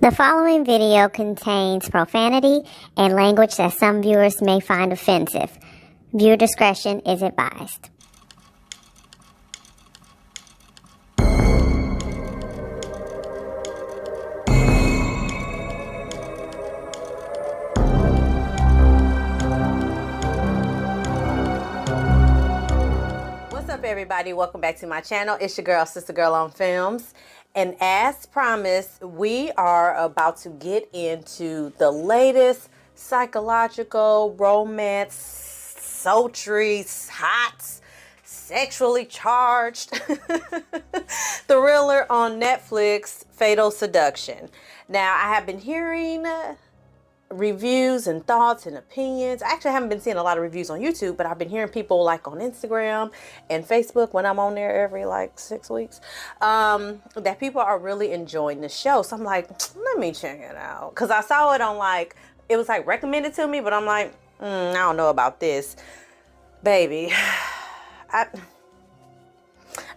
The following video contains profanity and language that some viewers may find offensive. Viewer discretion is advised. What's up, everybody? Welcome back to my channel. It's your girl, Sister Girl on Films. And as promised, we are about to get into the latest psychological, romance, sultry, hot, sexually charged thriller on Netflix, Fatal Seduction. Now, I have been hearing reviews and thoughts and opinions. I actually haven't been seeing a lot of reviews on YouTube, but I've been hearing people like on Instagram and Facebook when I'm on there every like 6 weeks, that people are really enjoying the show. So I'm like, let me check it out. Cause I saw it on like, it was like recommended to me, but I'm like, I don't know about this, baby.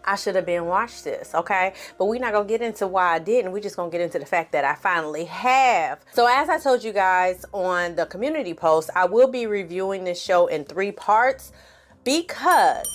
I should have been watched this, okay? But we're not gonna get into why I didn't. We're just gonna get into the fact that I finally have. So as I told you guys on the community post, I will be reviewing this show in 3 parts because,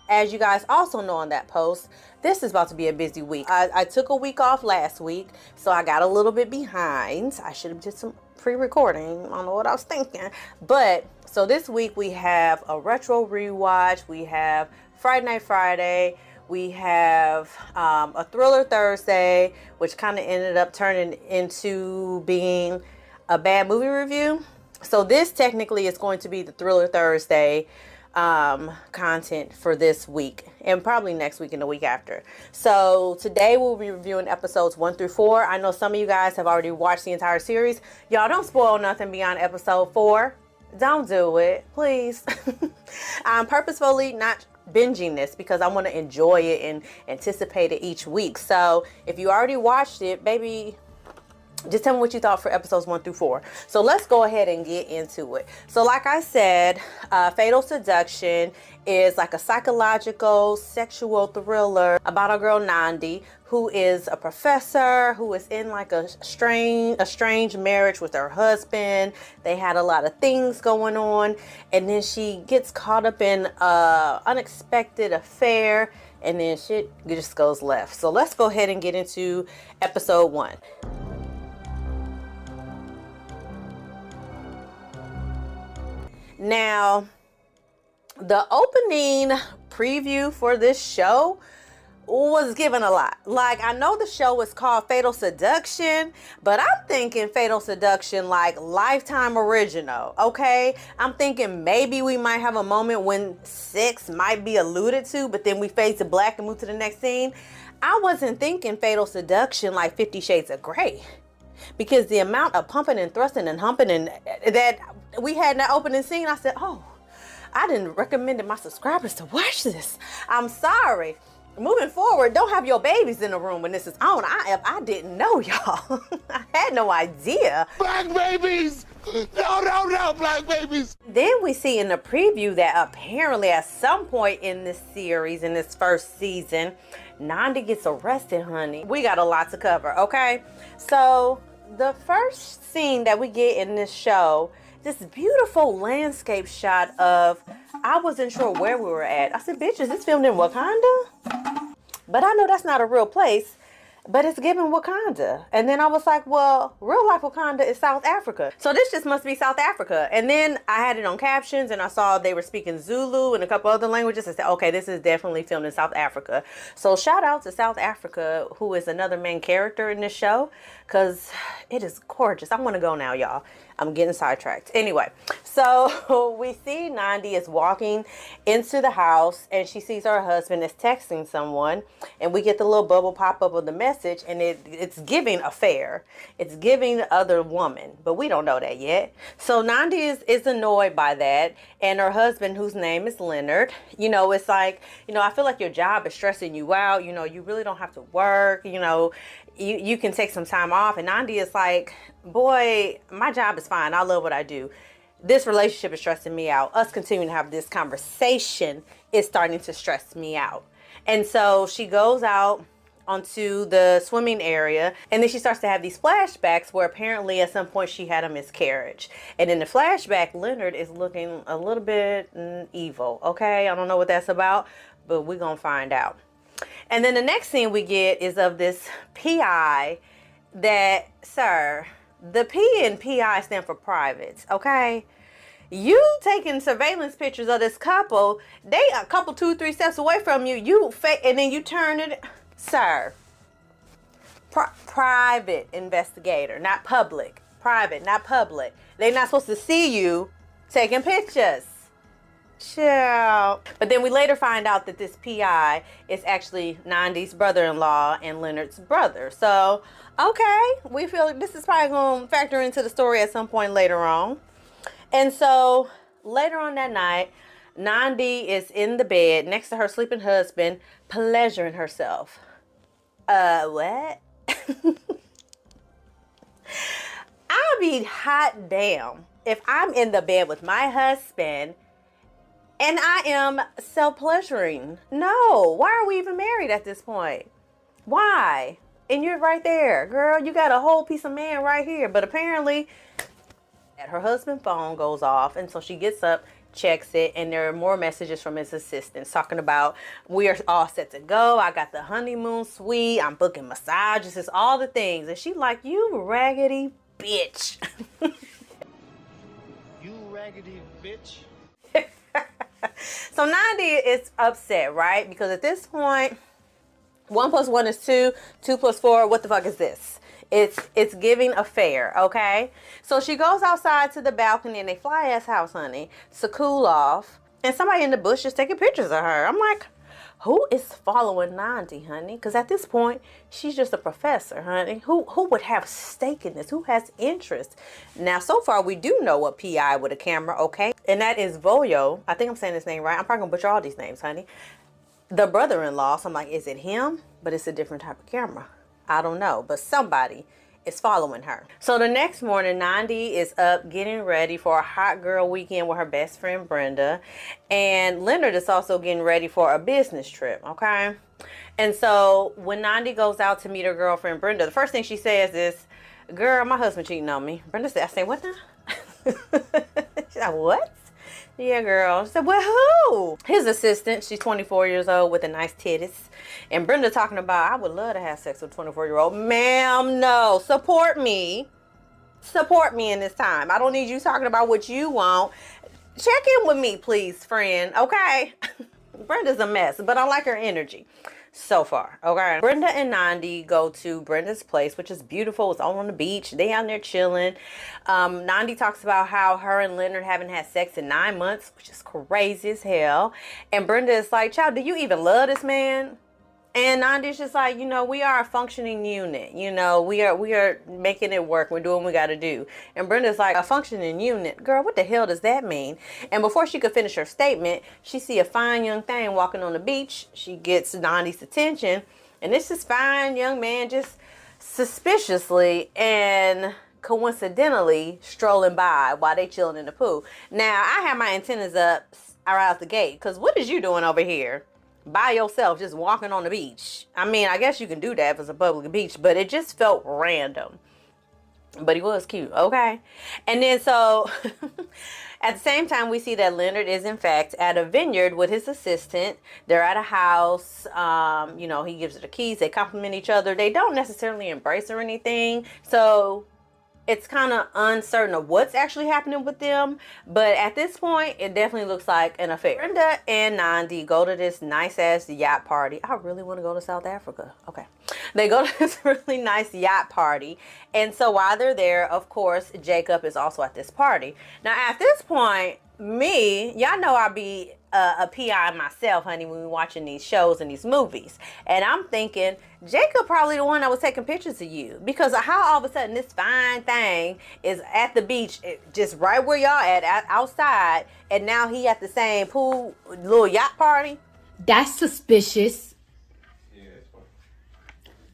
as you guys also know on that post, this is about to be a busy week. I took a week off last week, so I got a little bit behind. I should have did some pre-recording. I don't know what I was thinking. But, so this week we have a retro rewatch. We have Friday Night Friday. We have a Thriller Thursday, which kind of ended up turning into being a bad movie review. So this technically is going to be the Thriller Thursday content for this week and probably next week and the week after. So today we'll be reviewing episodes 1 through 4. I know some of you guys have already watched the entire series. Y'all don't spoil nothing beyond episode 4. Don't do it, please. I'm purposefully not binging this because I want to enjoy it and anticipate it each week. So if you already watched it, baby, just tell me what you thought for episodes 1 through 4. So let's go ahead and get into it. So like I said, Fatal Seduction is like a psychological sexual thriller about a girl, Nandi, who is a professor who is in like a strange marriage with her husband. They had a lot of things going on, and then she gets caught up in a unexpected affair, and then shit just goes left. So let's go ahead and get into episode 1. Now, the opening preview for this show was given a lot. Like, I know the show is called Fatal Seduction, but I'm thinking Fatal Seduction like Lifetime original, okay? I'm thinking maybe we might have a moment when sex might be alluded to, but then we fade to black and move to the next scene. I wasn't thinking Fatal Seduction like 50 Shades of Grey, because the amount of pumping and thrusting and humping and that we had in that opening scene, I said, oh, I didn't recommend to my subscribers to watch this. I'm sorry. Moving forward, don't have your babies in the room when this is on. I didn't know, y'all. I had no idea. Black babies! No, black babies! Then we see in the preview that apparently at some point in this series, in this first season, Nandi gets arrested, honey. We got a lot to cover, okay? So the first scene that we get in this show, this beautiful landscape shot of, I wasn't sure where we were at. I said, bitch, is this filmed in Wakanda? But I know that's not a real place, but it's given Wakanda. And then I was like, well, real life Wakanda is South Africa. So this just must be South Africa. And then I had it on captions and I saw they were speaking Zulu and a couple other languages. I said, okay, this is definitely filmed in South Africa. So shout out to South Africa, who is another main character in this show, because it is gorgeous. I want to go now, y'all. I'm getting sidetracked. Anyway, so we see Nandi is walking into the house and she sees her husband is texting someone, and we get the little bubble pop up of the message, and it's giving affair. It's giving other woman, but we don't know that yet. So Nandi is annoyed by that, and her husband, whose name is Leonard, you know, it's like, you know, I feel like your job is stressing you out. You know, you really don't have to work, you know, you can take some time off. And Nandi is like, boy, my job is fine. I love what I do. This relationship is stressing me out. Us continuing to have this conversation is starting to stress me out. And so she goes out onto the swimming area, and then she starts to have these flashbacks where apparently at some point she had a miscarriage. And in the flashback, Leonard is looking a little bit evil. Okay, I don't know what that's about, but we're gonna find out. And then the next scene we get is of this PI that, sir, the P in PI stand for privates, okay? You taking surveillance pictures of this couple, they a couple, 2-3 steps away from you, you fake, and then you turn it, sir. Private investigator, not public. Private, not public. They're not supposed to see you taking pictures. Chill. But then we later find out that this PI is actually Nandi's brother-in-law and Leonard's brother. So, okay, we feel like this is probably going to factor into the story at some point later on. And so, later on that night, Nandi is in the bed next to her sleeping husband, pleasuring herself. What? I'll be hot damn if I'm in the bed with my husband and I am self-pleasuring. No, why are we even married at this point? Why? And you're right there, girl. You got a whole piece of man right here. But apparently, her husband's phone goes off, and so she gets up, checks it, and there are more messages from his assistants talking about, we are all set to go. I got the honeymoon suite. I'm booking massages. It's all the things. And she like, you raggedy bitch. You raggedy bitch. So Nandi is upset, right? Because at this point, 1 + 1 is 2, 2 + 4, what the fuck is this? It's giving affair, okay? So she goes outside to the balcony in a fly-ass house, honey, to cool off. And somebody in the bush is taking pictures of her. I'm like, who is following Nandi, honey? Because at this point, she's just a professor, honey. Who would have stake in this? Who has interest? Now, so far, we do know a PI with a camera, okay? And that is Voyo. I think I'm saying his name right. I'm probably going to butcher all these names, honey. The brother-in-law. So I'm like, is it him? But it's a different type of camera. I don't know. But somebody is following her. So the next morning, Nandi is up getting ready for a hot girl weekend with her best friend Brenda. And Leonard is also getting ready for a business trip, okay? And so when Nandi goes out to meet her girlfriend Brenda, the first thing she says is, girl, my husband cheating on me. Brenda said, I say, what now? She's like, what? Yeah, girl. She said, well, who? His assistant. She's 24 years old with a nice titties. And Brenda talking about, I would love to have sex with a 24-year-old. Ma'am, no. Support me. Support me in this time. I don't need you talking about what you want. Check in with me, please, friend. Okay? Brenda's a mess, but I like her energy so far. Okay? Brenda and Nandi go to Brenda's place, which is beautiful. It's all on the beach. They out there chilling. Nandi talks about how her and Leonard haven't had sex in 9 months, which is crazy as hell. And Brenda is like, child, do you even love this man? And Nandi's just like, you know, we are a functioning unit. You know, we are making it work. We're doing what we got to do. And Brenda's like, a functioning unit? Girl, what the hell does that mean? And before she could finish her statement, she see a fine young thing walking on the beach. She gets Nandi's attention. And this is fine young man just suspiciously and coincidentally strolling by while they chilling in the pool. Now, I have my antennas up right out the gate. Because what is you doing over here? By yourself, just walking on the beach. I mean, I guess you can do that if it's a public beach, but it just felt random. But he was cute, okay? And then so, at the same time, we see that Leonard is, in fact, at a vineyard with his assistant. They're at a house. You know, he gives her the keys. They compliment each other. They don't necessarily embrace or anything. So, it's kind of uncertain of what's actually happening with them. But at this point, it definitely looks like an affair. Brenda and Nandi go to this nice-ass yacht party. I really want to go to South Africa. Okay. They go to this really nice yacht party. And so while they're there, of course, Jacob is also at this party. Now, at this point, y'all know I be a PI myself, honey, when we're watching these shows and these movies. And I'm thinking, Jacob probably the one that was taking pictures of you. Because of how all of a sudden this fine thing is at the beach, just right where y'all at outside. And now he at the same pool, little yacht party. That's suspicious. Yeah,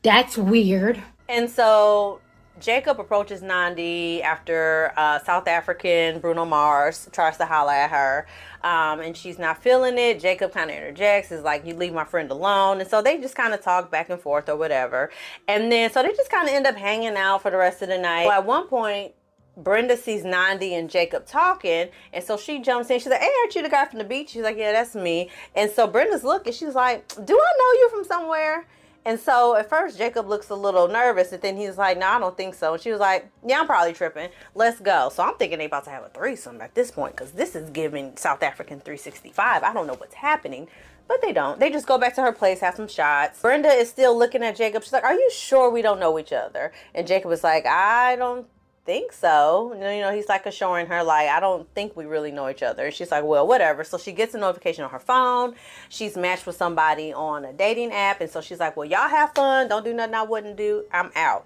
that's weird. And so Jacob approaches Nandi after South African Bruno Mars tries to holler at her, and she's not feeling it. Jacob kind of interjects, is like, you leave my friend alone. And so they just kind of talk back and forth or whatever. And then so they just kind of end up hanging out for the rest of the night. So at one point, Brenda sees Nandi and Jacob talking, and so she jumps in. She's like, hey, aren't you the guy from the beach? She's like, yeah, that's me. And so Brenda's looking, she's like, do I know you from somewhere? And so at first Jacob looks a little nervous, and then he's like, no, I don't think so. And she was like, yeah, I'm probably tripping. Let's go. So I'm thinking they about to have a threesome at this point, because this is giving South African 365. I don't know what's happening. But they don't. They just go back to her place, have some shots. Brenda is still looking at Jacob. She's like, are you sure we don't know each other? And Jacob is like, I don't think so. You know, he's like assuring her, like, I don't think we really know each other. And she's like, well, whatever. So she gets a notification on her phone. She's matched with somebody on a dating app. And so she's like, well, y'all have fun. Don't do nothing I wouldn't do. I'm out.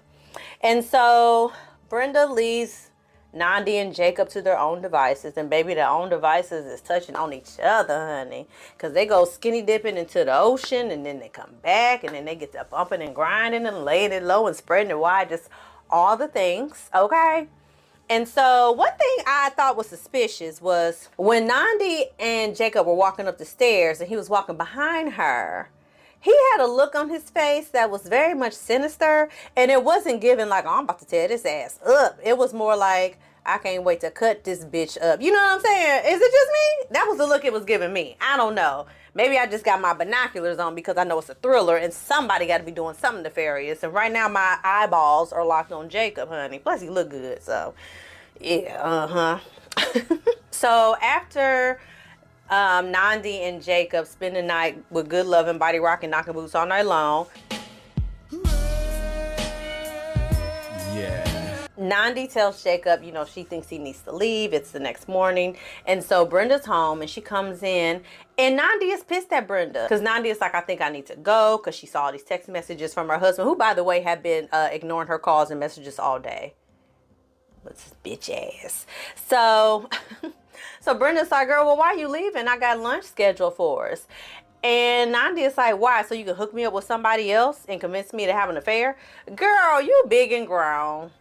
And so Brenda leaves Nandi and Jacob to their own devices. And baby, their own devices is touching on each other, honey. Because they go skinny dipping into the ocean, and then they come back, and then they get to bumping and grinding and laying it low and spreading it wide. Just all the things, okay? And so one thing I thought was suspicious was when Nandi and Jacob were walking up the stairs and he was walking behind her, he had a look on his face that was very much sinister, and it wasn't given like, oh, I'm about to tear this ass up. It was more like, I can't wait to cut this bitch up. You know what I'm saying? Is it just me? That was the look it was giving me. I don't know. Maybe I just got my binoculars on because I know it's a thriller and somebody got to be doing something nefarious. And right now my eyeballs are locked on Jacob, honey. Plus he look good, so yeah, So after Nandi and Jacob spend the night with good loving, body rocking, knocking boots all night long. Yeah. Nandi tells Jacob, you know, she thinks he needs to leave. It's the next morning. And so Brenda's home and she comes in, and Nandi is pissed at Brenda because Nandi is like, I think I need to go, because she saw these text messages from her husband, who, by the way, had been ignoring her calls and messages all day. What's his bitch ass? So, so Brenda's like, girl, well, why are you leaving? I got lunch scheduled for us. And Nandi is like, why? So you can hook me up with somebody else and convince me to have an affair? Girl, you big and grown.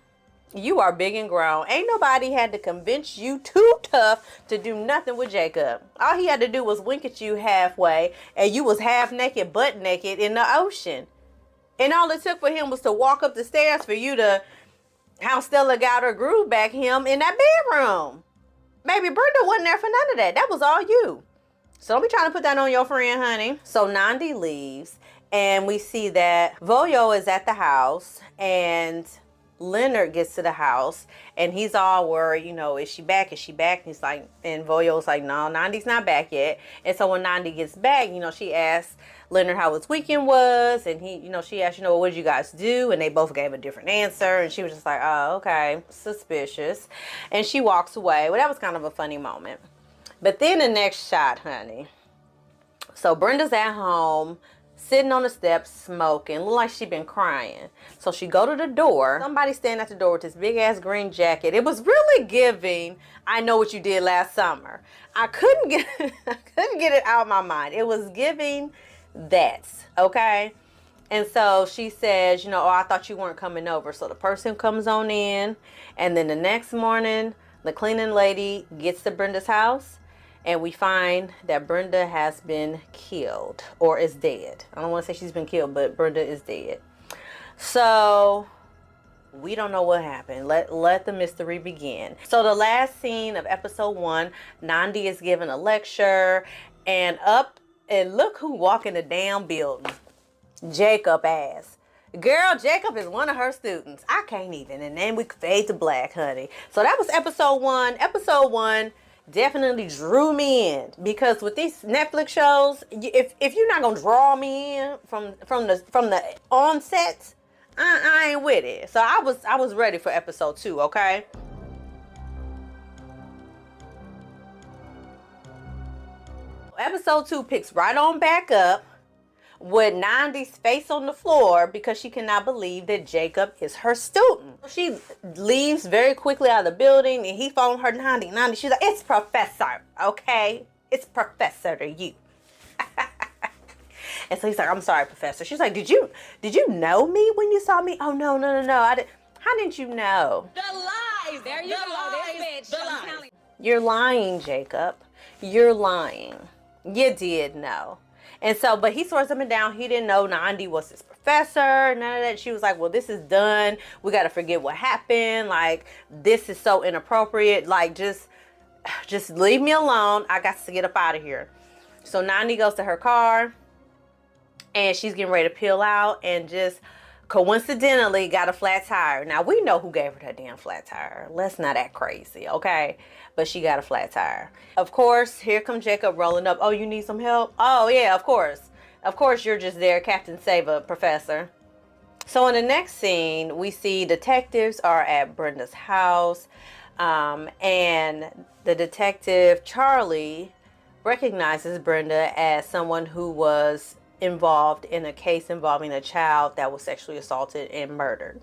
You are big and grown. Ain't nobody had to convince you too tough to do nothing with Jacob. All he had to do was wink at you halfway, and you was half naked, butt naked in the ocean. And all it took for him was to walk up the stairs for you to, how Stella got her groove back him in that bedroom. Baby, Brenda wasn't there for none of that. That was all you. So don't be trying to put that on your friend, honey. So Nandi leaves, and we see that Voyo is at the house, and Leonard gets to the house, and he's all worried, you know, is she back? Is she back? And he's like, and Voyo's like, no, Nandi's not back yet. And so when Nandi gets back, you know, she asks Leonard how his weekend was, and he, you know, she asked, you know, what did you guys do? And they both gave a different answer, and she was just like, oh, okay, suspicious. And she walks away. Well, that was kind of a funny moment. But then the next shot, honey. So Brenda's at home, sitting on the steps, smoking, look like she been crying. So she go to the door. Somebody standing at the door with this big ass green jacket. It was really giving, I know what you did last summer. I couldn't get it out of my mind. It was giving that, okay? And so she says, you know, oh, I thought you weren't coming over. So the person comes on in, and then the next morning, the cleaning lady gets to Brenda's house, and we find that Brenda has been killed or is dead. I don't want to say she's been killed, but Brenda is dead. So we don't know what happened. Let the mystery begin. So the last scene of episode 1, Nandi is giving a lecture, and look who walked in the damn building. Jacob ass. Girl, Jacob is one of her students. I can't even. And then we fade to black, honey. So that was episode 1. Episode 1 definitely drew me in, because with these Netflix shows, if you're not gonna draw me in from the onset, I ain't with it. So I was ready for episode 2, okay? Episode 2 picks right on back up with Nandi's face on the floor because she cannot believe that Jacob is her student. She leaves very quickly out of the building, and he following her. Nandi, she's like, it's Professor, okay? It's Professor to you. And so he's like, I'm sorry, Professor. She's like, did you know me when you saw me? Oh, no. How didn't you know? The lies. There you go. This bitch. I'm telling you. You're lying, Jacob. You're lying. You did know. And so, but he swears up and down he didn't know Nandi was his professor. None of that. She was like, well, this is done. We got to forget what happened. Like, this is so inappropriate. Like, just leave me alone. I got to get up out of here. So Nandi goes to her car and she's getting ready to peel out and just coincidentally got a flat tire. Now, we know who gave her that damn flat tire. Let's not act crazy, okay? But she got a flat tire. Of course, here comes Jacob rolling up. Oh, you need some help? Oh, yeah, of course. Of course, you're just there, Captain Sava, Professor. So in the next scene, we see detectives are at Brenda's house. And the detective, Charlie, recognizes Brenda as someone who was involved in a case involving a child that was sexually assaulted and murdered.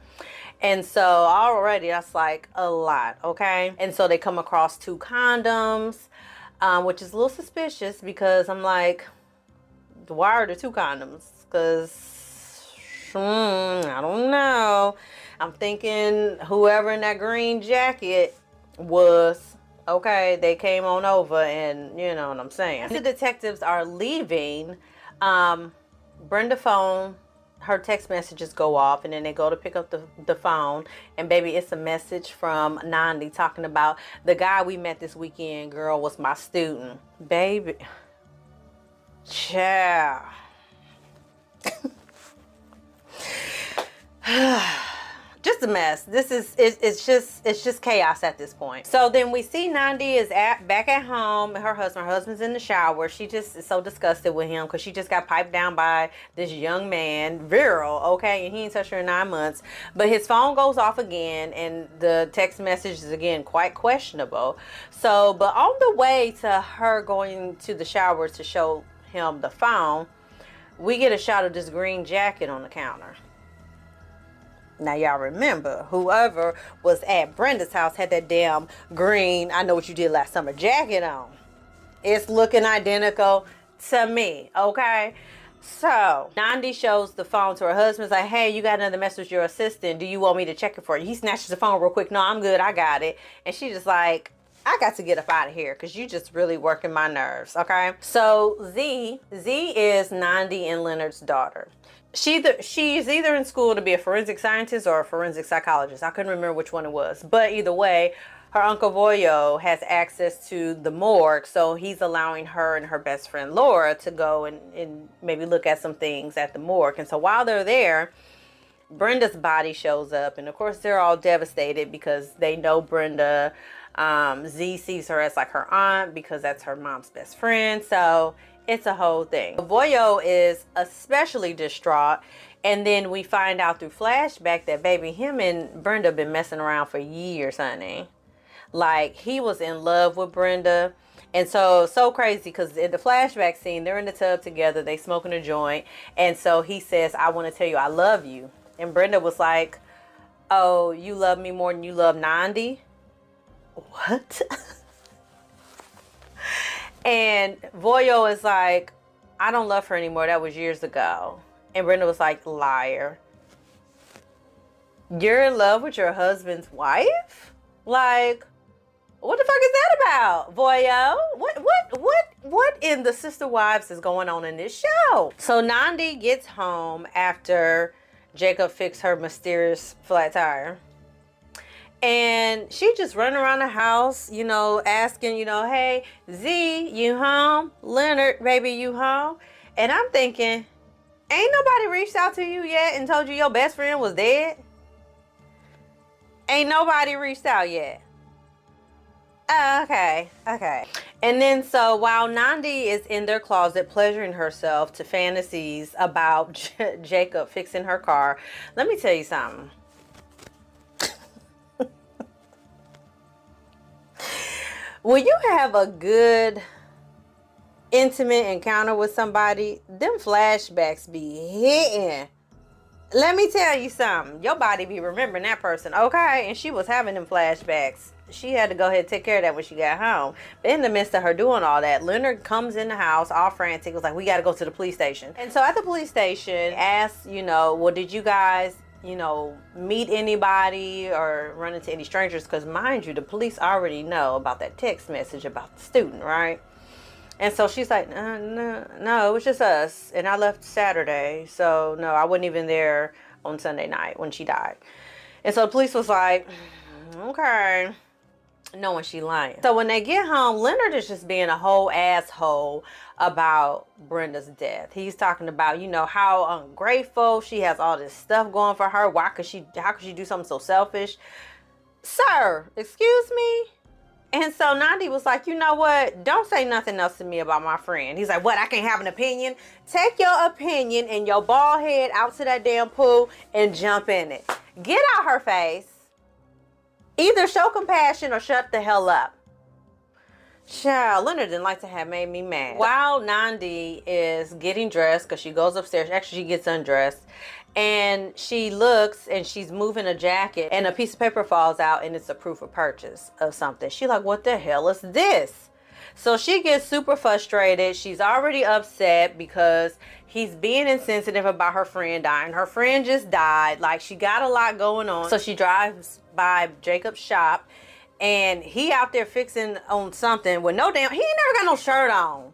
And so already that's like a lot, okay? And so they come across 2 condoms, which is a little suspicious because I'm like, why are there 2 condoms? Because, I don't know. I'm thinking whoever in that green jacket was, okay, they came on over and you know what I'm saying. As the detectives are leaving, Brenda phone, her text messages go off and then they go to pick up the phone and baby, it's a message from Nandi talking about the guy we met this weekend, girl, was my student. Baby. Child. Just a mess. It's just chaos at this point. So then we see Nandi is back at home. Her husband's in the shower. She just is so disgusted with him because she just got piped down by this young man, virile, okay, and he ain't touched her in 9 months. But his phone goes off again, and the text message is again quite questionable. So, but on the way to her going to the shower to show him the phone, we get a shot of this green jacket on the counter. Now, y'all remember, whoever was at Brenda's house had that damn green, I know what you did last summer jacket on. It's looking identical to me, okay? So, Nandi shows the phone to her husband. Like, hey, you got another message with your assistant. Do you want me to check it for you? He snatches the phone real quick. No, I'm good. I got it. And she's just like, I got to get up out of here because you just really working my nerves, okay? So, Z is Nandi and Leonard's daughter. She's either in school to be a forensic scientist or a forensic psychologist. I couldn't remember which one it was. But either way, her Uncle Voyo has access to the morgue. So he's allowing her and her best friend Laura to go and maybe look at some things at the morgue. And so while they're there, Brenda's body shows up. And of course, they're all devastated because they know Brenda. Z sees her as like her aunt because that's her mom's best friend. So it's a whole thing. Voyo is especially distraught. And then we find out through flashback that baby, him and Brenda been messing around for years, honey. Like, he was in love with Brenda. And so crazy because in the flashback scene, they're in the tub together. They smoking a joint. And so he says, I want to tell you I love you. And Brenda was like, oh, you love me more than you love Nandi? What? And Voyo is like, I don't love her anymore. That was years ago. And Brenda was like, liar. You're in love with your husband's wife? Like, what the fuck is that about, Voyo? What in the Sister Wives is going on in this show? So Nandi gets home after Jacob fixed her mysterious flat tire. And she just running around the house, you know, asking, you know, hey, Z, you home? Leonard, baby, you home? And I'm thinking, ain't nobody reached out to you yet and told you your best friend was dead? Ain't nobody reached out yet. Okay. And then so while Nandi is in their closet pleasuring herself to fantasies about Jacob fixing her car, let me tell you something. When you have a good, intimate encounter with somebody, them flashbacks be hitting. Let me tell you something. Your body be remembering that person, okay? And she was having them flashbacks. She had to go ahead and take care of that when she got home. But in the midst of her doing all that, Leonard comes in the house all frantic. Was like, we got to go to the police station. And so at the police station, asks, you know, well, did you guys you know, meet anybody or run into any strangers, because mind you, the police already know about that text message about the student, right? And so she's like, no, it was just us, and I left Saturday, so no, I wasn't even there on Sunday night when she died. And so the police was like, okay, knowing she lying. So when they get home, Leonard is just being a whole asshole about Brenda's death. He's talking about, you know, how ungrateful, she has all this stuff going for her. How could she do something so selfish? Sir, excuse me? And so Nandi was like, you know what? Don't say nothing else to me about my friend. He's like, what? I can't have an opinion? Take your opinion and your bald head out to that damn pool and jump in it. Get out her face. Either show compassion or shut the hell up. Child, Leonard didn't like to have made me mad. While Nandi is getting dressed, because she goes upstairs, actually she gets undressed, and she looks and she's moving a jacket and a piece of paper falls out and it's a proof of purchase of something. She's like, what the hell is this? So she gets super frustrated. She's already upset because he's being insensitive about her friend dying. Her friend just died. Like, she got a lot going on. So she drives by Jacob's shop and he out there fixing on something with no damn, he ain't never got no shirt on.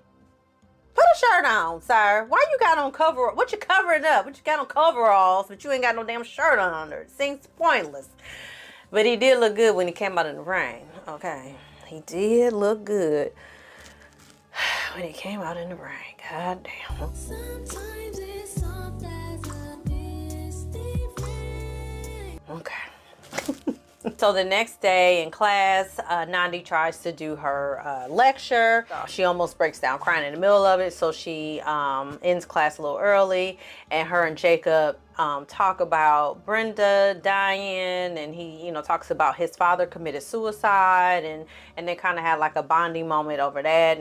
Put a shirt on, sir. Why you got on cover? What you covering up? What you got on coveralls, but you ain't got no damn shirt on under? It seems pointless. But he did look good when he came out in the rain. Okay. He did look good when he came out in the rain. God damn. Sometimes it's soft as a misty rain. Okay. So the next day in class, Nandi tries to do her lecture. She almost breaks down crying in the middle of it. So she ends class a little early, and her and Jacob talk about Brenda dying, and he, you know, talks about his father committed suicide, and they kind of had like a bonding moment over that.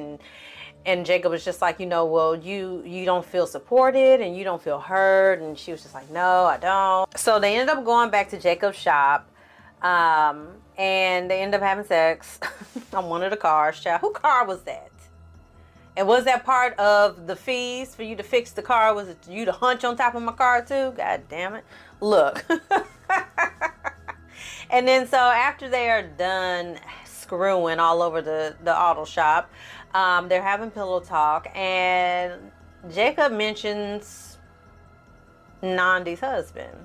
And Jacob was just like, you know, well, you don't feel supported and you don't feel heard. And she was just like, no, I don't. So they ended up going back to Jacob's shop. And they end up having sex on one of the cars. Child, whose car was that? And was that part of the fees for you to fix the car? Was it you to hunch on top of my car too? God damn it. Look. And then so after they are done screwing all over the auto shop, they're having pillow talk, and Jacob mentions Nandi's husband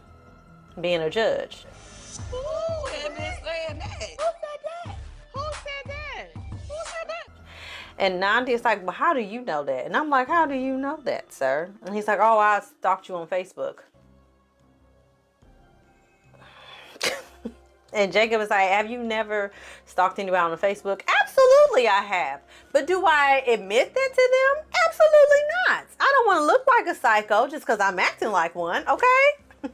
being a judge. Who had been saying that? Who said that? Who said that? Who said that? And Nandi's like, well, how do you know that? And I'm like, how do you know that, sir? And he's like, oh, I stalked you on Facebook. And Jacob is like, have you never stalked anybody on Facebook? Absolutely I have. But do I admit that to them? Absolutely not. I don't want to look like a psycho just because I'm acting like one, okay?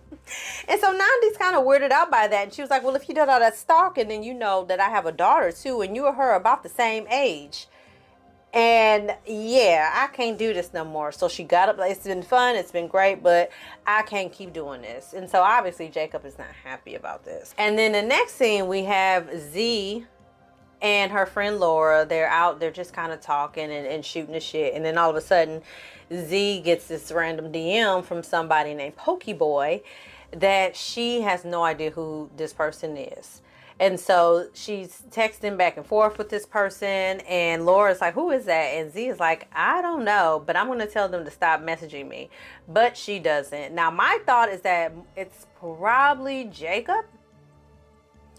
And so Nandi's kind of weirded out by that. And she was like, well, if you did all that stalking, then you know that I have a daughter too, and you and her are about the same age. And yeah, I can't do this no more. So she got up. It's been fun. It's been great, but I can't keep doing this. And so obviously Jacob is not happy about this. And then the next scene, we have Z and her friend Laura. They're out. They're just kind of talking and shooting the shit. And then all of a sudden, Z gets this random DM from somebody named Pokeboy that she has no idea who this person is. And so she's texting back and forth with this person, and Laura's like, who is that? And Z is like, I don't know, but I'm going to tell them to stop messaging me. But she doesn't. Now, my thought is that it's probably Jacob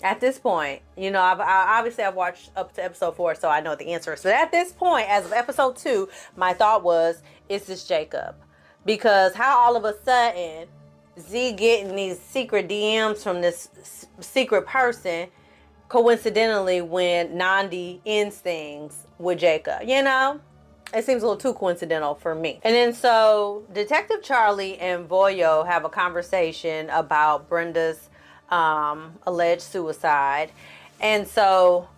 at this point. You know, I've watched up to episode 4, so I know the answer. So at this point, as of episode 2, my thought was, is this Jacob? Because how all of a sudden Z getting these secret DMs from this secret person coincidentally when Nandi ends things with Jacob, you know? It seems a little too coincidental for me. And then so Detective Charlie and Voyo have a conversation about Brenda's alleged suicide. And so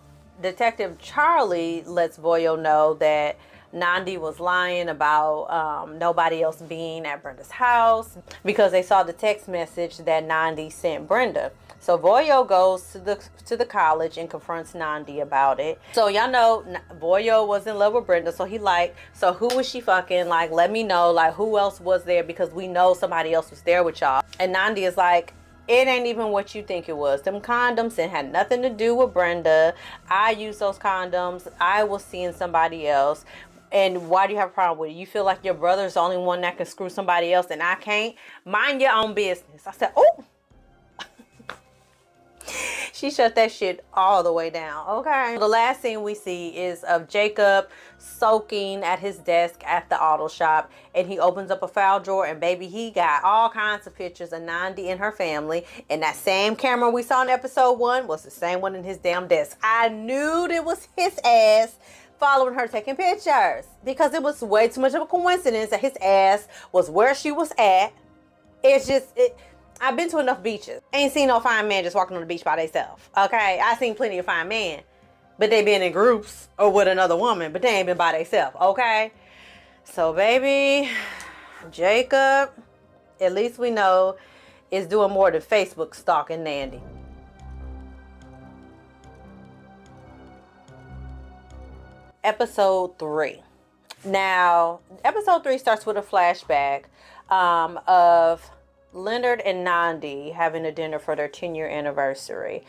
Detective Charlie lets Voyo know that Nandi was lying about nobody else being at Brenda's house because they saw the text message that Nandi sent Brenda. So Voyo goes to the college and confronts Nandi about it. So y'all know Voyo was in love with Brenda, so he like, so who was she fucking? Like, let me know, like, who else was there, because we know somebody else was there with y'all. And Nandi is like, It ain't even what you think it was. Them condoms, it had nothing to do with Brenda. I used those condoms. I was seeing somebody else. And why do you have a problem with it? You feel like your brother's the only one that can screw somebody else and I can't? Mind your own business. I said, oh. She shut that shit all the way down, okay? The last scene we see is of Jacob soaking at his desk at the auto shop, and he opens up a file drawer, and baby, he got all kinds of pictures of Nandi and her family, and that same camera we saw in episode 1 was the same one in his damn desk. I knew it was his ass following her taking pictures, because it was way too much of a coincidence that his ass was where she was at. It's just, I've been to enough beaches. Ain't seen no fine man just walking on the beach by themselves. Okay? I seen plenty of fine men. But they been in groups or with another woman. But they ain't been by themselves. Okay? So, baby, Jacob, at least we know, is doing more than Facebook stalking Nandi. Episode 3. Now, episode 3 starts with a flashback of Leonard and Nandi having a dinner for their 10-year anniversary.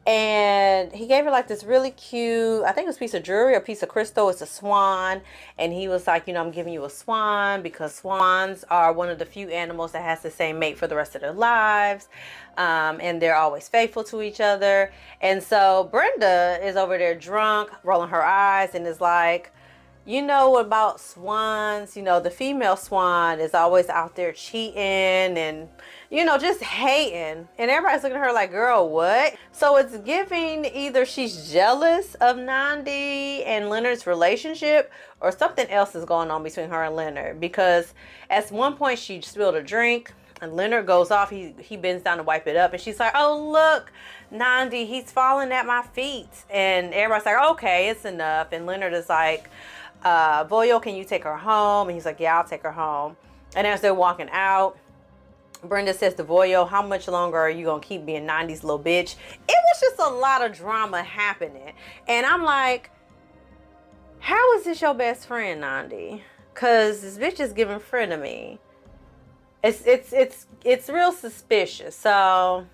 And he gave her like this really cute, I think it was a piece of jewelry, a piece of crystal. It's a swan. And he was like, you know, I'm giving you a swan because swans are one of the few animals that has the same mate for the rest of their lives. And they're always faithful to each other. And so Brenda is over there drunk, rolling her eyes, and is like, you know about swans, you know, the female swan is always out there cheating and, you know, just hating. And everybody's looking at her like, girl, what? So it's giving either she's jealous of Nandi and Leonard's relationship, or something else is going on between her and Leonard. Because at one point she spilled a drink and Leonard goes off. He bends down to wipe it up. And she's like, oh, look, Nandi, he's falling at my feet. And everybody's like, okay, it's enough. And Leonard is like, Voyo, can you take her home? And he's like, yeah, I'll take her home. And as they're walking out, Brenda says to Voyo, how much longer are you gonna keep being Nandi's little bitch? It was just a lot of drama happening. And I'm like, how is this your best friend, Nandi? Cause this bitch is giving friend to me. It's real suspicious. So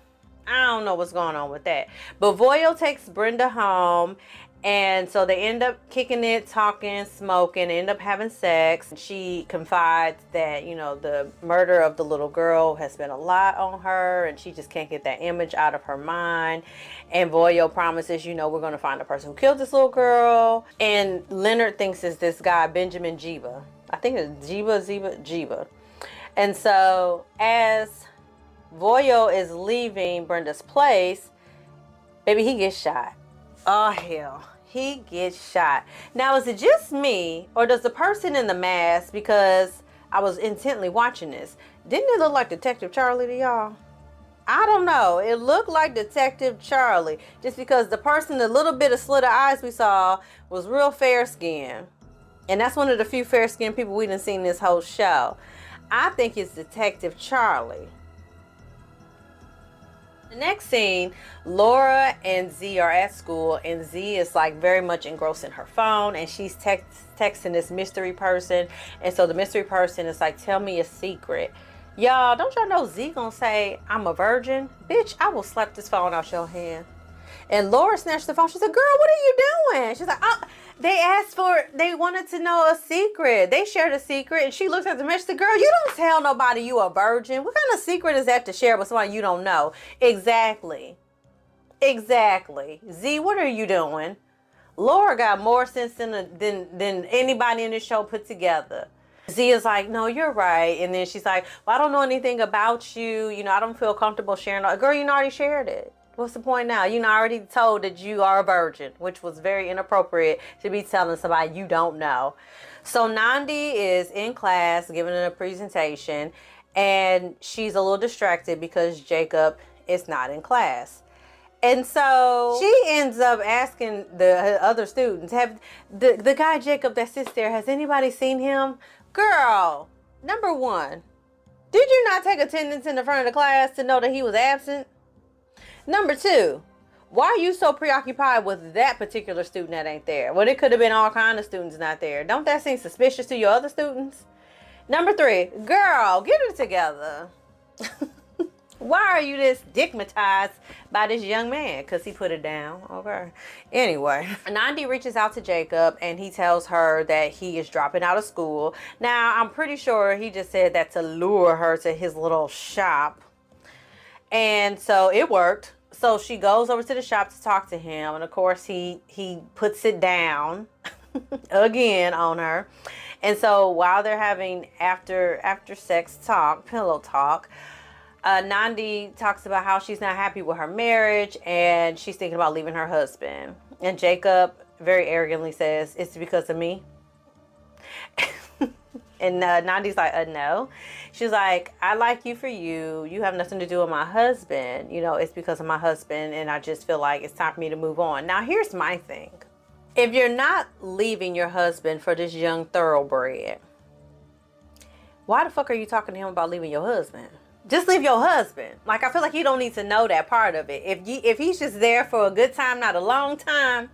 I don't know what's going on with that. But Voyo takes Brenda home. And so they end up kicking it, talking, smoking, end up having sex. She confides that, you know, the murder of the little girl has been a lot on her and she just can't get that image out of her mind. And Voyo promises, you know, we're going to find the person who killed this little girl. And Leonard thinks it's this guy, Benjamin Jiba. I think it's Jiba. And so as Voyo is leaving Brenda's place, baby, he gets shot. Oh, hell. He gets shot. Now, is it just me, or does the person in the mask, because I was intently watching this, didn't it look like Detective Charlie to y'all? I don't know. It looked like Detective Charlie, just because the person, the little bit of slit of eyes we saw, was real fair skinned. And that's one of the few fair skinned people we done seen this whole show. I think it's Detective Charlie. The next scene, Laura and Z are at school, and Z is like very much engrossed in her phone, and she's texting this mystery person. And so the mystery person is like, tell me a secret. Y'all, don't y'all know Z gonna say, I'm a virgin? Bitch, I will slap this phone out your hand. And Laura snatched the phone. She said, girl, what are you doing? She's like, oh, they wanted to know a secret. They shared a secret. And she looked at the message and said, girl, you don't tell nobody you a virgin. What kind of secret is that to share with somebody you don't know? Exactly. Z, what are you doing? Laura got more sense than anybody in this show put together. Z is like, no, you're right. And then she's like, well, I don't know anything about you. You know, I don't feel comfortable sharing. Girl, you already shared it. What's the point now? You already told that you are a virgin, which was very inappropriate to be telling somebody you don't know. So Nandi is in class giving a presentation, and she's a little distracted because Jacob is not in class. And so she ends up asking the other students, have the guy Jacob that sits there, has anybody seen him? Girl, number one, did you not take attendance in the front of the class to know that he was absent? Number two, why are you so preoccupied with that particular student that ain't there? Well, it could have been all kind of students not there. Don't that seem suspicious to your other students? Number three, girl, get it together. Why are you this stigmatized by this young man? Because he put it down. Okay. Anyway, Nandi reaches out to Jacob and he tells her that he is dropping out of school. Now, I'm pretty sure he just said that to lure her to his little shop. And so it worked. So she goes over to the shop to talk to him. And of course, he puts it down again on her. And so while they're having after sex talk, pillow talk, Nandi talks about how she's not happy with her marriage and she's thinking about leaving her husband. And Jacob very arrogantly says, it's because of me. And Nandi's like, no. She's like, I like you for you. You have nothing to do with my husband. You know, it's because of my husband and I just feel like it's time for me to move on. Now, here's my thing. If you're not leaving your husband for this young thoroughbred, why the fuck are you talking to him about leaving your husband? Just leave your husband. Like, I feel like you don't need to know that part of it. If he's just there for a good time, not a long time,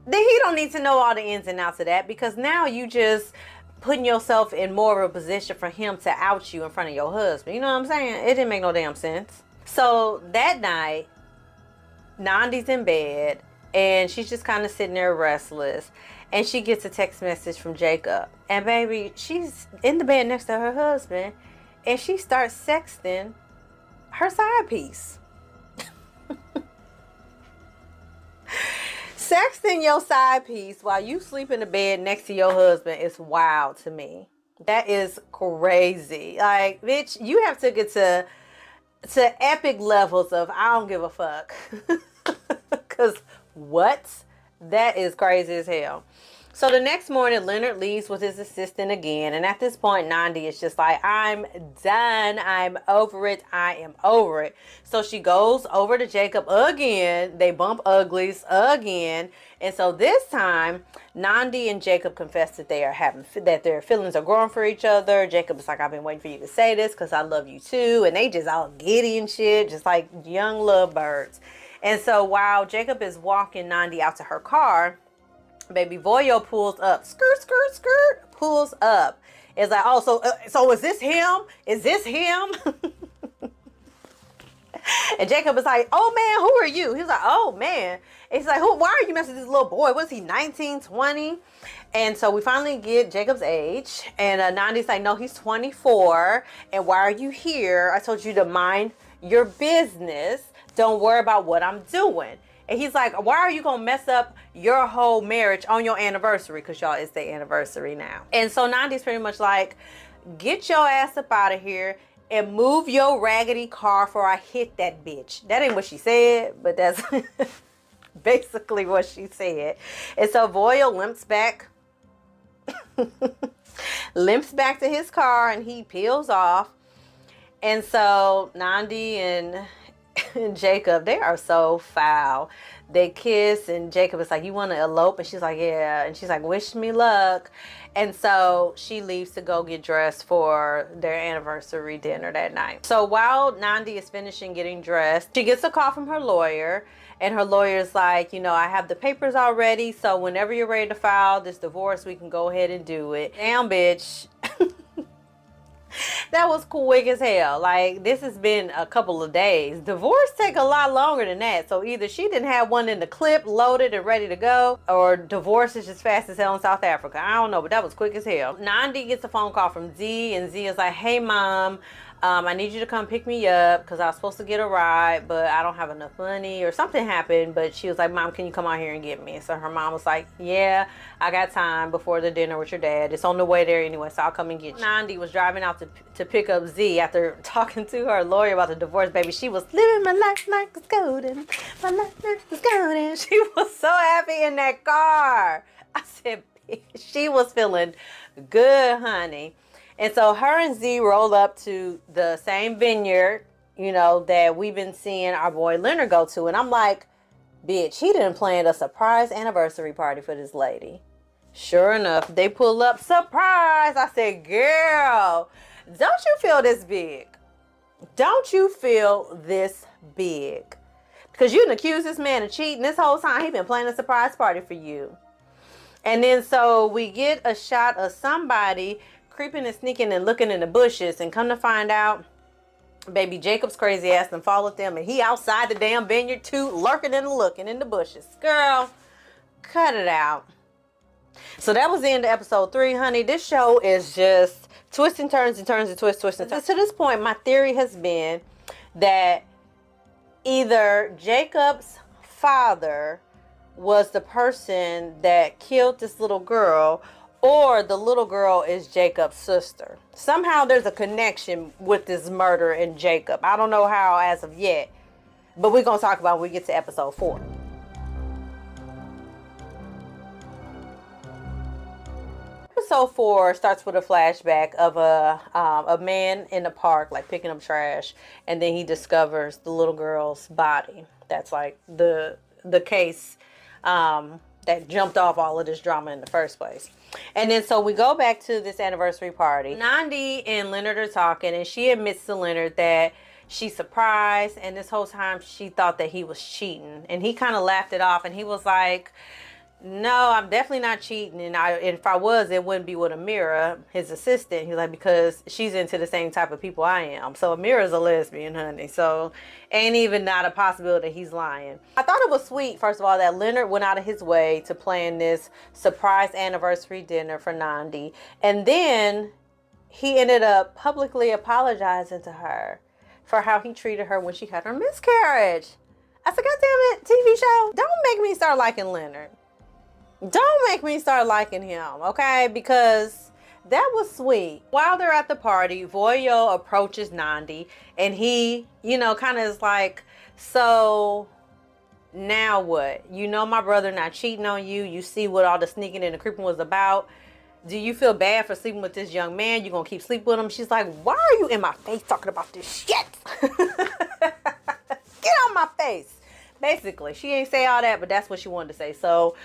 then he don't need to know all the ins and outs of that, because now you just putting yourself in more of a position for him to out you in front of your husband. You know what I'm saying? It didn't make no damn sense. So that night, Nandi's in bed and she's just kind of sitting there restless. And she gets a text message from Jacob. And baby, she's in the bed next to her husband. And she starts sexting her side piece. Sexting your side piece while you sleep in the bed next to your husband is wild to me. That is crazy. Like, bitch, you have took it to epic levels of I don't give a fuck. Because what? That is crazy as hell. So the next morning, Leonard leaves with his assistant again. And at this point, Nandi is just like, I'm done. I'm over it. I am over it. So she goes over to Jacob again. They bump uglies again. And so this time, Nandi and Jacob confess that that their feelings are growing for each other. Jacob is like, I've been waiting for you to say this because I love you too. And they just all giddy and shit, just like young lovebirds. And so while Jacob is walking Nandi out to her car, baby Voyo pulls up, skirt, pulls up. It's like, oh, so is this him? Is this him? And Jacob is like, oh man, who are you? He's like, oh man. And he's like, why are you messing with this little boy? Was he 19, 20? And so we finally get Jacob's age. And Nandi's like, no, he's 24. And why are you here? I told you to mind your business. Don't worry about what I'm doing. And he's like, why are you going to mess up your whole marriage on your anniversary? Because y'all, it's their anniversary now. And so Nandi's pretty much like, get your ass up out of here and move your raggedy car before I hit that bitch. That ain't what she said, but that's basically what she said. And so Voyo limps back to his car and he peels off. And so Nandi and Jacob, they are so foul. They kiss and Jacob is like, you want to elope? And she's like, yeah. And she's like, wish me luck. And so she leaves to go get dressed for their anniversary dinner that night. So while Nandi is finishing getting dressed, she gets a call from her lawyer. And her lawyer's like, you know, I have the papers already. So whenever you're ready to file this divorce, we can go ahead and do it. Damn, bitch. That was quick as hell. Like, this has been a couple of days. Divorce take a lot longer than that. So either she didn't have one in the clip loaded and ready to go, or divorce is just fast as hell in South Africa. I don't know, but that was quick as hell. Nandi gets a phone call from Z, and Z is like, hey mom, I need you to come pick me up because I was supposed to get a ride, but I don't have enough money or something happened. But she was like, mom, can you come out here and get me? So her mom was like, yeah, I got time before the dinner with your dad. It's on the way there anyway, so I'll come and get you. Nandi was driving out to pick up Z after talking to her lawyer about the divorce, baby. She was living my life like it's golden. My life like it's golden. She was so happy in that car. I said, she was feeling good, honey. And so her and Z roll up to the same vineyard, you know, that we've been seeing our boy Leonard go to. And I'm like, bitch, he didn't plan a surprise anniversary party for this lady. Sure enough, they pull up, surprise. I said, girl, don't you feel this big? Don't you feel this big? Because you done accused this man of cheating this whole time. He been planning a surprise party for you. And then so we get a shot of somebody creeping and sneaking and looking in the bushes, and come to find out, Baby Jacob's crazy ass and followed them, and he outside the damn vineyard too, lurking and looking in the bushes. Girl, cut it out. So that was the end of episode 3, honey. This show is just twists and turns and turns and twists and turns. To this point, my theory has been that either Jacob's father was the person that killed this little girl, or the little girl is Jacob's sister. Somehow there's a connection with this murder in Jacob. I don't know how as of yet, but we're going to talk about it when we get to episode 4. Episode 4 starts with a flashback of a man in the park, like picking up trash, and then he discovers the little girl's body. That's like the case that jumped off all of this drama in the first place. And then so we go back to this anniversary party. Nandi and Leonard are talking, and she admits to Leonard that she's surprised, and this whole time she thought that he was cheating, and he kind of laughed it off, and he was like, no, I'm definitely not cheating, and if I was, it wouldn't be with Amira, his assistant. He's like, because she's into the same type of people I am. So Amira's a lesbian, honey, so ain't even not a possibility he's lying. I thought it was sweet, first of all, that Leonard went out of his way to plan this surprise anniversary dinner for Nandi, and then he ended up publicly apologizing to her for how he treated her when she had her miscarriage. I said, God damn it, TV show, don't make me start liking Leonard. Don't make me start liking him, okay? Because that was sweet. While they're at the party, Voyo approaches Nandi, and he, kind of is like, so now what? You know my brother not cheating on you. You see what all the sneaking and the creeping was about. Do you feel bad for sleeping with this young man? You gonna keep sleeping with him? She's like, why are you in my face talking about this shit? Get out my face. Basically, she ain't say all that, but that's what she wanted to say. So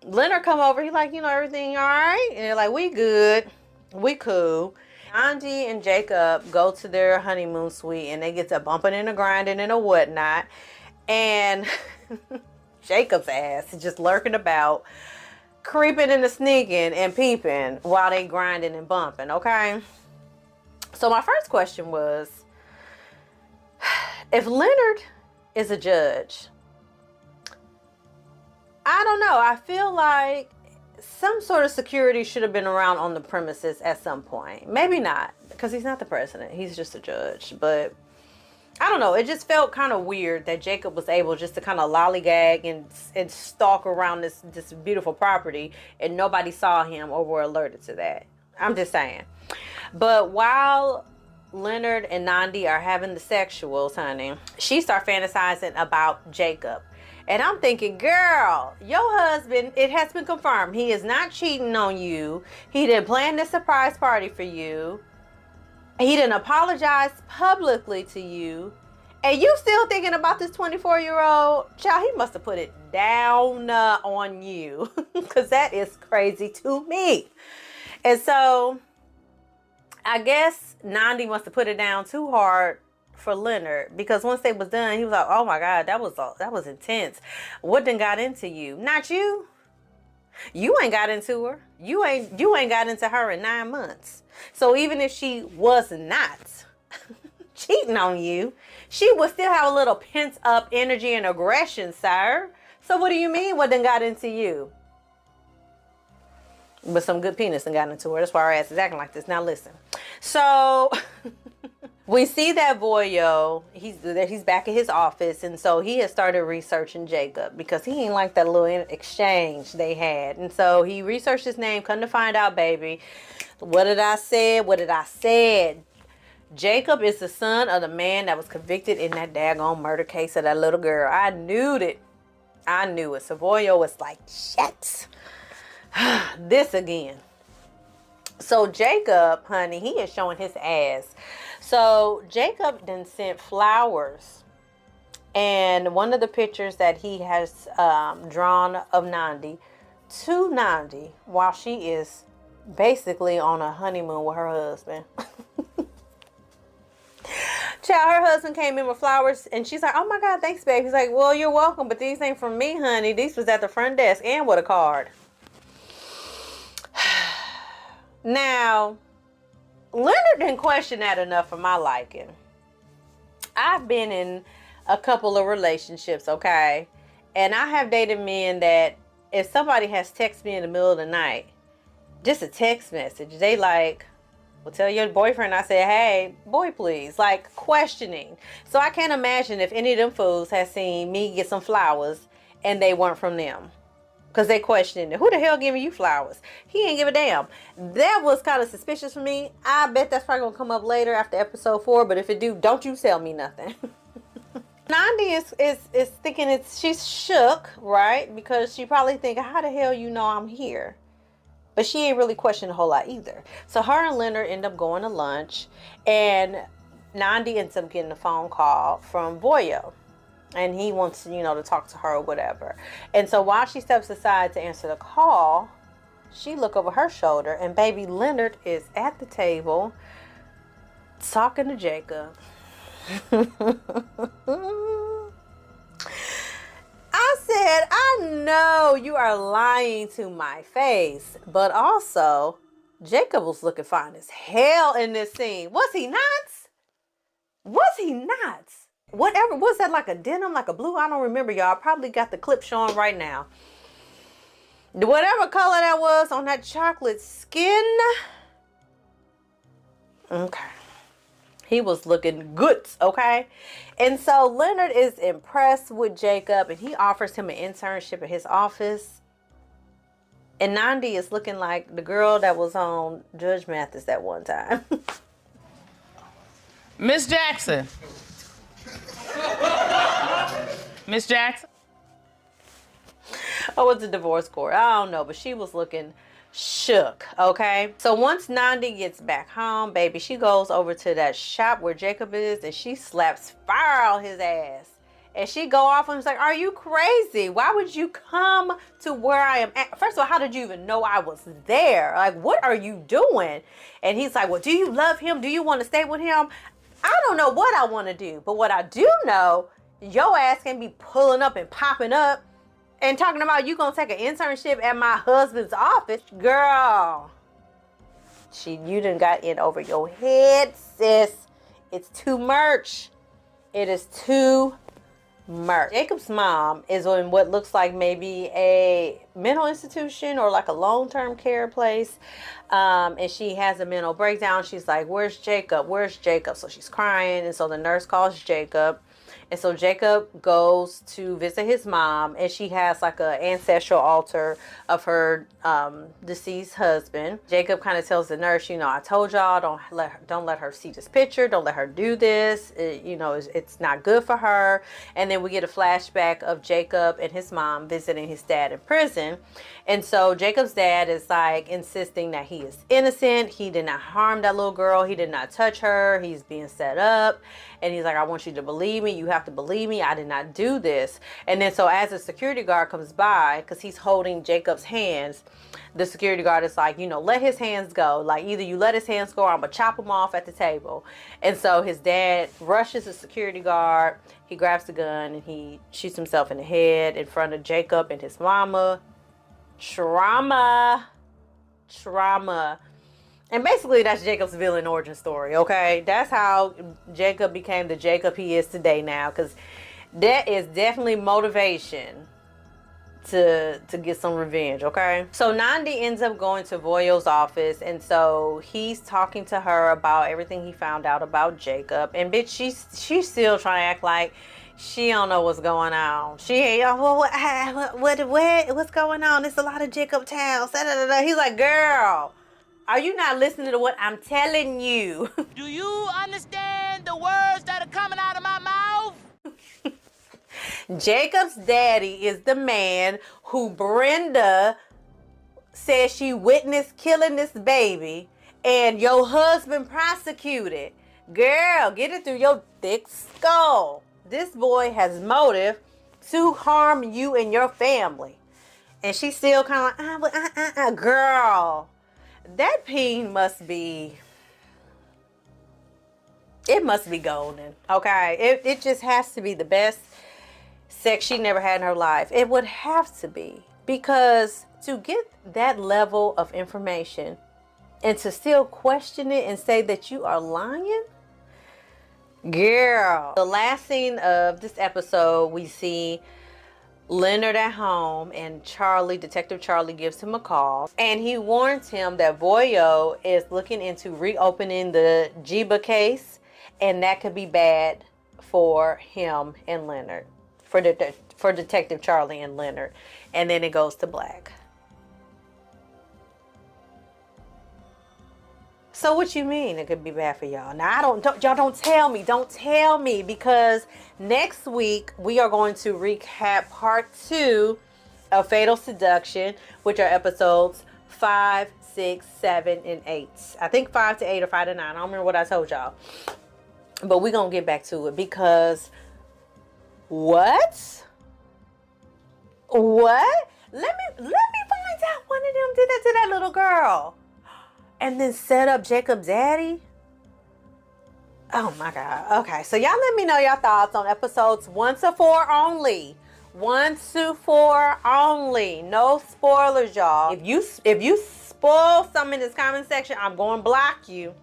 Leonard come over. He like, everything all right? And they're like, we good. We cool. Nandi and Jacob go to their honeymoon suite, and they get to bumping and a grinding and a whatnot. And Jacob's ass is just lurking about, creeping and sneaking and peeping while they grinding and bumping, okay? So my first question was, if Leonard is a judge, I don't know. I feel like some sort of security should have been around on the premises at some point. Maybe not, because he's not the president. He's just a judge. But I don't know. It just felt kind of weird that Jacob was able just to kind of lollygag and stalk around this beautiful property, and nobody saw him or were alerted to that. I'm just saying. But while Leonard and Nandi are having the sexuals, honey, she starts fantasizing about Jacob. And I'm thinking, girl, your husband, it has been confirmed, he is not cheating on you. He didn't plan this surprise party for you. He didn't apologize publicly to you. And you still thinking about this 24-year-old? Child, he must have put it down on you. Because that is crazy to me. And so, I guess Nandi must have put it down too hard for Leonard, because once they was done, he was like, oh my God, that was intense. What done got into you? Not you. You ain't got into her. You ain't got into her in 9 months. So even if she was not cheating on you, she would still have a little pent up energy and aggression, sir. So what do you mean what done got into you? But some good penis done got into her. That's why her ass is acting like this. Now listen. So we see that Voyo, he's back at his office, and so he has started researching Jacob because he ain't like that little exchange they had. And so he researched his name, come to find out, baby, what did I say? Jacob is the son of the man that was convicted in that daggone murder case of that little girl. I knew it. So Voyo was like, shit, this again. So Jacob, honey, he is showing his ass. So Jacob then sent flowers, and one of the pictures that he has drawn of Nandi to Nandi while she is basically on a honeymoon with her husband. Child, her husband came in with flowers, and she's like, oh my God, thanks, babe. He's like, well, you're welcome, but these ain't from me, honey. These was at the front desk, and with a card. Now, Leonard didn't question that enough for my liking. I've been in a couple of relationships, okay? And I have dated men that if somebody has texted me in the middle of the night, just a text message, they like, well, tell your boyfriend I said, hey, boy, please. Like, questioning. So I can't imagine if any of them fools had seen me get some flowers and they weren't from them. Because they questioned it. Who the hell giving you flowers? He ain't give a damn. That was kind of suspicious for me. I bet that's probably going to come up later after episode 4. But if it do, don't you tell me nothing. Nandi is thinking she's shook, right? Because she probably thinking, how the hell you know I'm here? But she ain't really questioned a whole lot either. So her and Leonard end up going to lunch. And Nandi ends up getting a phone call from Voyo. And he wants, to talk to her or whatever. And so while she steps aside to answer the call, she look over her shoulder. And baby Leonard is at the table talking to Jacob. I said, I know you are lying to my face. But also, Jacob was looking fine as hell in this scene. Was he not? Was he not? Whatever, was that like a denim, like a blue? I don't remember, y'all. I probably got the clip showing right now. Whatever color that was on that chocolate skin. Okay. He was looking good, okay? And so Leonard is impressed with Jacob and he offers him an internship at his office. And Nandi is looking like the girl that was on Judge Mathis that one time. Miss Jackson. Miss Jackson? Oh, it's a divorce court. I don't know, but she was looking shook, okay? So once Nandi gets back home, baby, she goes over to that shop where Jacob is and she slaps fire out his ass. And she go off and was like, are you crazy? Why would you come to where I am at? First of all, how did you even know I was there? Like, what are you doing? And he's like, well, do you love him? Do you want to stay with him? I don't know what I want to do. But what I do know, your ass can be pulling up and popping up and talking about you gonna take an internship at my husband's office. Girl, you done got in over your head, sis. It's too much. It is too much. Jacob's mom is in what looks like maybe a mental institution or like a long-term care place. And she has a mental breakdown. She's like, where's Jacob? Where's Jacob? So she's crying. And so the nurse calls Jacob. And so Jacob goes to visit his mom, and she has like an ancestral altar of her deceased husband. Jacob kind of tells the nurse, I told y'all don't let her see this picture, don't let her do this. It's not good for her. And then we get a flashback of Jacob and his mom visiting his dad in prison. And so Jacob's dad is like insisting that he is innocent. He did not harm that little girl. He did not touch her. He's being set up. And he's like, I want you to believe me. You have to believe me. I did not do this. And then so as the security guard comes by, because he's holding Jacob's hands, the security guard is like, let his hands go. Like, either you let his hands go or I'm going to chop him off at the table. And so his dad rushes the security guard. He grabs the gun and he shoots himself in the head in front of Jacob and his mama. Trauma. And basically that's Jacob's villain origin story, okay? That's how Jacob became the Jacob he is today now, because that is definitely motivation to get some revenge, okay? So Nandi ends up going to Voyo's office, and so he's talking to her about everything he found out about Jacob. And bitch, she's still trying to act like she don't know what's going on. She ain't, what's going on? There's a lot of Jacob towels. He's like, girl, are you not listening to what I'm telling you? Do you understand the words that are coming out of my mouth? Jacob's daddy is the man who Brenda says she witnessed killing this baby, and your husband prosecuted. Girl, get it through your thick skull. This boy has motive to harm you and your family. And she's still kind of like, girl. That peen must be golden, okay? It just has to be the best sex she never had in her life. It would have to be, because to get that level of information and to still question it and say that you are lying, Girl. The last scene of this episode, we see Leonard at home, and Detective Charlie gives him a call, and he warns him that Voyo is looking into reopening the Jiba case, and that could be bad for him and Leonard, for Detective Charlie and Leonard. And then it goes to black. So what you mean it could be bad for y'all? Now y'all don't tell me, because next week we are going to recap part 2 of Fatal Seduction, which are episodes 5, 6, 7, and 8. I think 5 to 8 or 5 to 9. I don't remember what I told y'all. But we're gonna get back to it, because what? Let me find out one of them did that to that little girl. And then set up Jacob's daddy. Oh my God. Okay, so y'all let me know your thoughts on episodes 1 to 4 only. 1 to 4 only. No spoilers, y'all. If you spoil some in this comment section, I'm going to block you.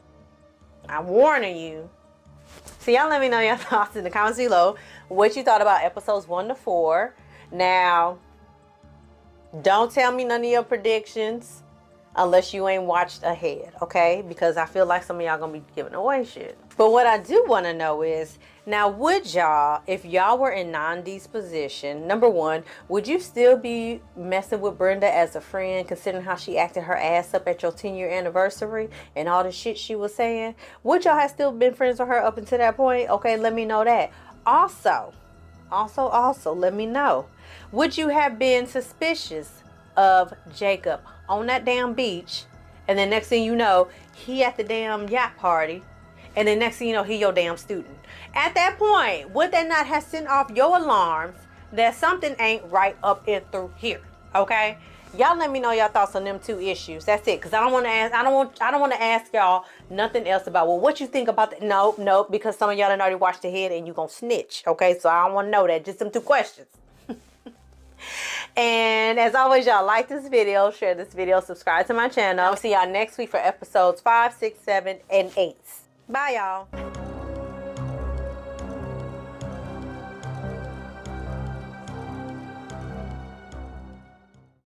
I'm warning you. So y'all let me know your thoughts in the comments below. What you thought about episodes 1 to 4. Now, don't tell me none of your predictions unless you ain't watched ahead, okay? Because I feel like some of y'all gonna be giving away shit. But what I do want to know is, now would y'all, if y'all were in Nandi's position, number one, would you still be messing with Brenda as a friend, considering how she acted her ass up at your 10-year anniversary and all the shit she was saying? Would y'all have still been friends with her up until that point? Okay, let me know that. Also, let me know, would you have been suspicious of Jacob on that damn beach, and then next thing you know, he at the damn yacht party, and then next thing you know, he your damn student? At that point, would that not have sent off your alarms that something ain't right up in through here? Okay, y'all let me know your thoughts on them 2 issues. That's it, because I don't want to ask y'all nothing else about, well, what you think about that. Nope, because some of y'all done already watched ahead and you gonna snitch. Okay, so I don't want to know that. Just them 2 questions. And as always, y'all, like this video, share this video, subscribe to my channel. I'll see y'all next week for episodes 5, 6, 7, and 8. Bye, y'all.